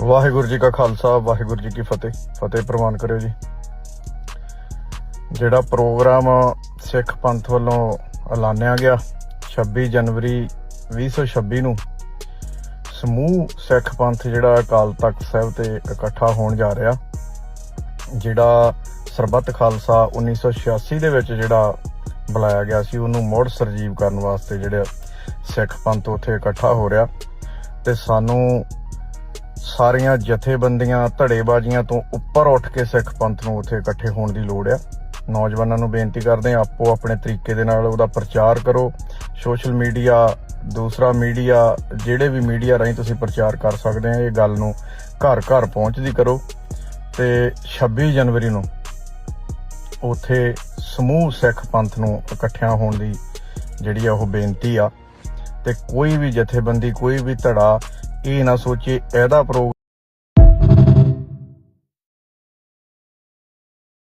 ਵਾਹਿਗੁਰੂ ਜੀ ਕਾ ਖਾਲਸਾ ਵਾਹਿਗੁਰੂ ਜੀ ਕੀ ਫਤਿਹ। ਫਤਿਹ ਪ੍ਰਵਾਨ ਕਰਿਓ ਜੀ। ਜਿਹੜਾ ਪ੍ਰੋਗਰਾਮ ਸਿੱਖ ਪੰਥ ਵੱਲੋਂ ਐਲਾਨਿਆ ਗਿਆ 26 ਜਨਵਰੀ 2026 ਨੂੰ ਸਮੂਹ ਸਿੱਖ ਪੰਥ ਜਿਹੜਾ ਅਕਾਲ ਤਖਤ ਸਾਹਿਬ ਤੇ ਇਕੱਠਾ ਹੋਣ ਜਾ ਰਿਹਾ। ਜਿਹੜਾ ਸਰਬੱਤ ਖਾਲਸਾ 1986 ਦੇ ਵਿੱਚ ਜਿਹੜਾ ਬੁਲਾਇਆ ਗਿਆ ਸੀ ਉਹਨੂੰ ਮੁੜ ਸਰਜੀਵ ਕਰਨ ਵਾਸਤੇ ਜਿਹੜਾ ਸਿੱਖ ਪੰਥ ਉੱਥੇ ਇਕੱਠਾ ਹੋ ਰਿਹਾ ਤੇ ਸਾਨੂੰ ਸਾਰੀਆਂ ਜਥੇਬੰਦੀਆਂ ਧੜੇਬਾਜ਼ੀਆਂ ਤੋਂ ਉੱਪਰ ਉੱਠ ਕੇ ਸਿੱਖ ਪੰਥ ਨੂੰ ਉੱਥੇ ਇਕੱਠੇ ਹੋਣ ਦੀ ਲੋੜ ਆ। ਨੌਜਵਾਨਾਂ ਨੂੰ ਬੇਨਤੀ ਕਰਦੇ ਆ ਆਪੋ ਆਪਣੇ ਤਰੀਕੇ ਦੇ ਨਾਲ ਉਹਦਾ ਪ੍ਰਚਾਰ ਕਰੋ। ਸੋਸ਼ਲ ਮੀਡੀਆ, ਦੂਸਰਾ ਮੀਡੀਆ, ਜਿਹੜੇ ਵੀ ਮੀਡੀਆ ਰਾਹੀਂ ਤੁਸੀਂ ਪ੍ਰਚਾਰ ਕਰ ਸਕਦੇ ਆ, ਇਹ ਗੱਲ ਨੂੰ ਘਰ ਘਰ ਪਹੁੰਚਦੀ ਕਰੋ। ਤੇ 26 ਜਨਵਰੀ ਨੂੰ ਉੱਥੇ ਸਮੂਹ ਸਿੱਖ ਪੰਥ ਨੂੰ ਇਕੱਠਿਆਂ ਹੋਣ ਦੀ ਜਿਹੜੀ ਆ ਉਹ ਬੇਨਤੀ ਆ। ਤੇ ਕੋਈ ਵੀ ਜਥੇਬੰਦੀ, ਕੋਈ ਵੀ ਧੜਾ ਇਹ ਨਾ ਸੋਚੇ ਇਹਦਾ ਪ੍ਰੋਗਰਾਮ